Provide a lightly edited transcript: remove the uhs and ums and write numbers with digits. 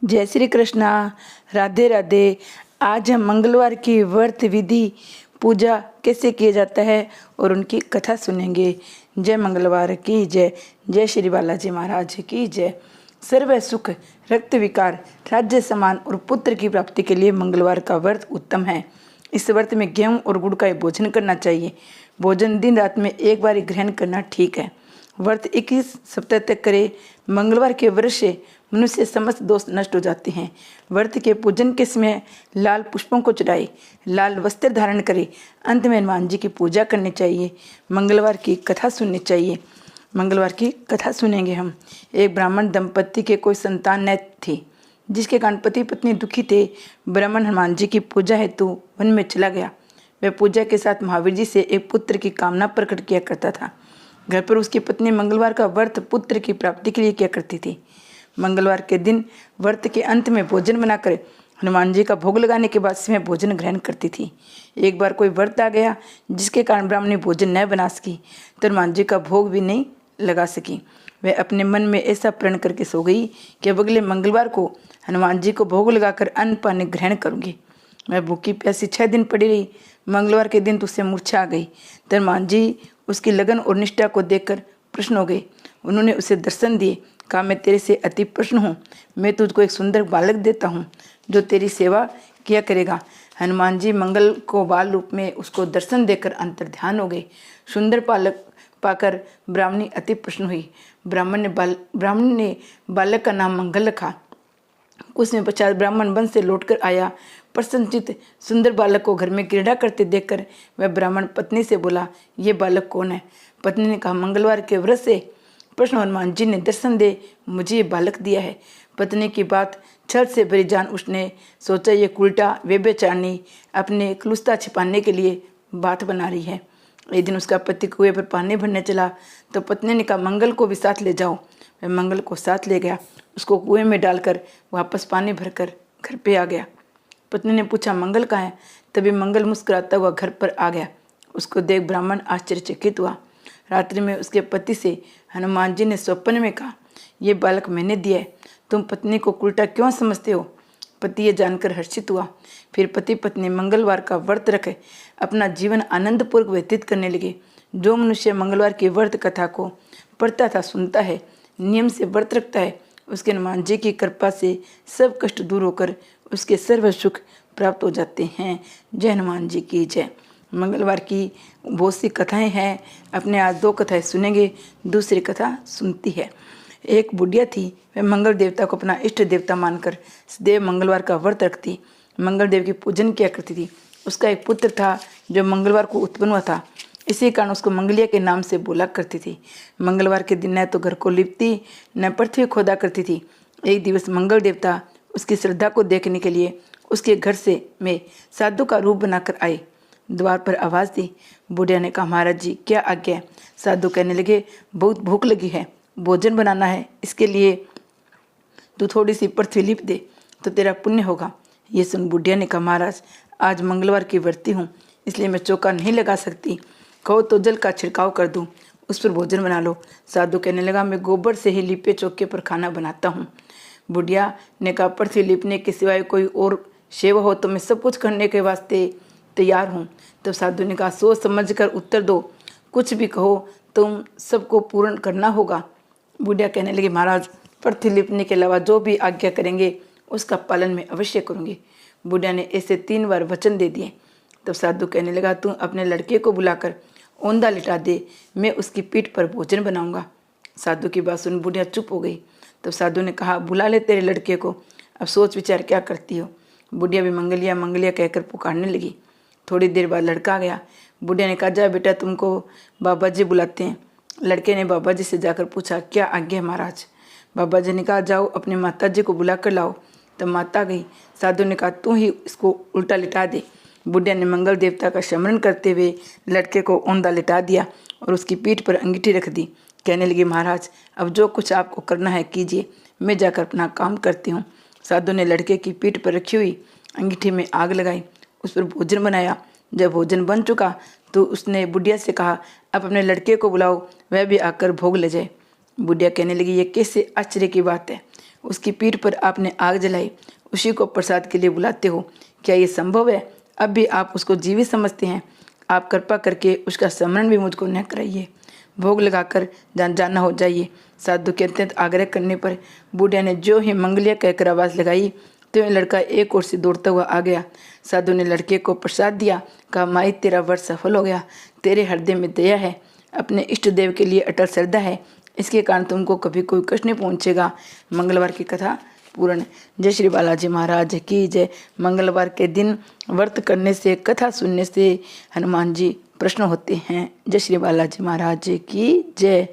जय श्री कृष्णा। राधे राधे। आज हम मंगलवार की व्रत विधि पूजा कैसे किया जाता है और उनकी कथा सुनेंगे। जय मंगलवार की जय। जय श्री बालाजी महाराज की जय। सर्व सुख, रक्त विकार, राज्य सम्मान और पुत्र की प्राप्ति के लिए मंगलवार का व्रत उत्तम है। इस व्रत में गेहूं और गुड़ का भोजन करना चाहिए। भोजन दिन रात में एक बार ग्रहण करना ठीक है। व्रत 21 सप्ताह तक करे। मंगलवार के व्रत से मनुष्य समस्त दोष नष्ट हो जाते हैं। व्रत के पूजन के समय लाल पुष्पों को चढ़ाए, लाल वस्त्र धारण करे। अंत में हनुमान जी की पूजा करनी चाहिए। मंगलवार की कथा सुननी चाहिए। मंगलवार की कथा सुनेंगे हम। एक ब्राह्मण दंपत्ति के कोई संतान न थी, जिसके कारण पति पत्नी दुखी थे। ब्राह्मण हनुमान जी की पूजा हेतु वन में चला गया। वह पूजा के साथ महावीर जी से एक पुत्र की कामना प्रकट किया करता था। घर पर उसकी पत्नी मंगलवार का व्रत पुत्र की प्राप्ति के लिए किया करती थी। मंगलवार के दिन व्रत के अंत में भोजन बनाकर हनुमान जी का भोग लगाने के बाद स्वयं भोजन ग्रहण करती थी। एक बार कोई व्रत आ गया जिसके कारण ब्राह्मणी भोजन न बना सकी, तो हनुमान जी का भोग भी नहीं लगा सकी। वह अपने मन में ऐसा प्रण करके सो गई कि अब अगले मंगलवार को हनुमान जी को भोग लगाकर अन्न पानी ग्रहण करूंगी। वह भूखी प्यासी 6 दिन पड़ी रही। मंगलवार के दिन तो उसे मूर्छा आ गई। तो हनुमान जी उसकी लगन और निष्ठा को देखकर प्रसन्न हो गए। उन्होंने उसे दर्शन दिए। कहा, मैं तेरे से अति प्रसन्न हूँ। मैं तुझको एक सुंदर बालक देता हूँ जो तेरी सेवा किया करेगा। हनुमान जी मंगल को बाल रूप में उसको दर्शन देकर अंतर ध्यान हो गए। सुंदर बालक पाकर ब्राह्मणी अति प्रसन्न हुई। ब्राह्मण ने बालक का नाम मंगल रखा। कुछ समय पश्चात ब्राह्मण वन से लौटकर आया। प्रसन्नचित सुंदर बालक को घर में क्रीड़ा करते देखकर वह ब्राह्मण पत्नी से बोला, ये बालक कौन है? पत्नी ने कहा, मंगलवार के व्रत से प्रश्न हनुमान जी ने दर्शन दे मुझे ये बालक दिया है। पत्नी की बात छल से भरी जान उसने सोचा, ये उल्टा व्यभिचारिणी अपने क्लुष्ता छिपाने के लिए बात बना रही है। एक दिन उसका पति कुएं पर पानी भरने चला तो पत्नी ने कहा, मंगल को भी साथ ले जाओ। वह मंगल को साथ ले गया। उसको कुएं में डालकर वापस पानी भरकर घर पे आ गया। पत्नी ने पूछा, मंगल कहाँ है? तभी मंगल मुस्कुराता हुआ घर पर आ गया। उसको देख ब्राह्मण आश्चर्यचकित हुआ। रात्रि में उसके पति से हनुमान जी ने स्वप्न में कहा, ये बालक मैंने दिया है, तुम पत्नी को उल्टा क्यों समझते हो? पति ये जानकर हर्षित हुआ। फिर पति पत्नी मंगलवार का व्रत रखे अपना जीवन आनंदपूर्वक व्यतीत करने लगे। जो मनुष्य मंगलवार की व्रत कथा को पढ़ता था, सुनता है, नियम से व्रत रखता है, उसके हनुमान जी की कृपा से सब कष्ट दूर होकर उसके सर्व सुख प्राप्त हो जाते हैं। जय हनुमान जी की जय। मंगलवार की बहुत सी कथाएं हैं। अपने आज 2 कथाएं सुनेंगे। दूसरी कथा सुनती है। एक बुढ़िया थी। वह मंगल देवता को अपना इष्ट देवता मानकर सदैव मंगलवार का व्रत रखती, मंगल देव की पूजन किया करती थी। उसका एक पुत्र था जो मंगलवार को उत्पन्न हुआ था। इसी कारण उसको मंगलिया के नाम से बोला करती थी। मंगलवार के दिन न तो घर को लिपती न पृथ्वी खोदा करती थी। एक दिवस मंगल देवता उसकी श्रद्धा को देखने के लिए उसके घर से में साधु का रूप बनाकर आए। द्वार पर आवाज़ दी। बुढ़िया ने कहा, महाराज जी क्या आज्ञा है? साधु कहने लगे, बहुत भूख लगी है, भोजन बनाना है, इसके लिए तू थोड़ी सी पृथ्वी लिप दे तो तेरा पुण्य होगा। ये सुन बुढ़िया ने कहा, महाराज आज मंगलवार की व्रती हूँ, इसलिए मैं चौका नहीं लगा सकती। कहो तो जल का छिड़काव कर दूँ, उस पर भोजन बना लो। साधु कहने लगा, मैं गोबर से ही लिपे चौके पर खाना बनाता हूँ। बुढ़िया ने कहा, पृथ्वी लिपने के सिवाय कोई और सेवा हो तो मैं सब कुछ करने के वास्ते तैयार हूँ। तो साधु ने कहा, सोच समझ कर उत्तर दो, कुछ भी कहो तुम सबको पूर्ण करना होगा। बुढ़िया कहने लगी, महाराज पृथ्वी लिपने के अलावा जो भी आज्ञा करेंगे उसका पालन मैं अवश्य करूँगी। बुढ़िया ने ऐसे 3 बार वचन दे दिए। तब साधु कहने लगा, तू अपने लड़के को बुलाकर औंधा लिटा दे, मैं उसकी पीठ पर भोजन बनाऊंगा। साधु की बात सुन बुढ़िया चुप हो गई। तब साधु ने कहा, बुला ले तेरे लड़के को, अब सोच विचार क्या करती हो। बुढ़िया भी मंगलिया मंगलिया कहकर पुकारने लगी। थोड़ी देर बाद लड़का आ गया। बुढ़िया ने कहा, जा बेटा तुमको बाबा जी बुलाते हैं। लड़के ने बाबा जी से जाकर पूछा, क्या आज्ञा है महाराज? बाबा जी ने कहा, जाओ अपनी माता जी को बुला कर लाओ। तब माता गई। साधु ने कहा, तू ही इसको उल्टा लिटा दे। बुढ़िया ने मंगल देवता का स्मरण करते हुए लड़के को औंधा लिटा दिया और उसकी पीठ पर अंगीठी रख दी। कहने लगी, महाराज अब जो कुछ आपको करना है कीजिए, मैं जाकर अपना काम करती हूँ। साधु ने लड़के की पीठ पर रखी हुई अंगीठी में आग लगाई, उस पर भोजन बनाया। जब भोजन बन चुका तो उसने बुढ़िया से कहा, अब अपने लड़के को बुलाओ, वह भी आकर भोग ले जाए। बुढ़िया कहने लगी, ये कैसे आश्चर्य की बात है। उसकी पीठ पर आपने आग जलाई, उसी को प्रसाद के लिए बुलाते हो। क्या ये संभव है? अब भी आप उसको जीवित समझते हैं? आप कृपा करके उसका स्मरण भी मुझको न कराइए। भोग लगाकर जाना हो जाइए। साधु के अत्यंत आग्रह करने पर बूढ़िया ने जो ही मंगलिया कहकर आवाज़ लगाई तो यह लड़का एक ओर से दौड़ता हुआ आ गया। साधु ने लड़के को प्रसाद दिया, कहा, माई तेरा व्रत सफल हो गया। तेरे हृदय में दया है, अपने इष्ट देव के लिए अटल श्रद्धा है, इसके कारण तुमको कभी कोई कष्ट नहीं पहुँचेगा। मंगलवार की कथा पूर्ण। जय श्री बालाजी महाराज की जय। मंगलवार के दिन व्रत करने से, कथा सुनने से हनुमान जी प्रसन्न होते हैं। जय श्री बालाजी महाराज की जय।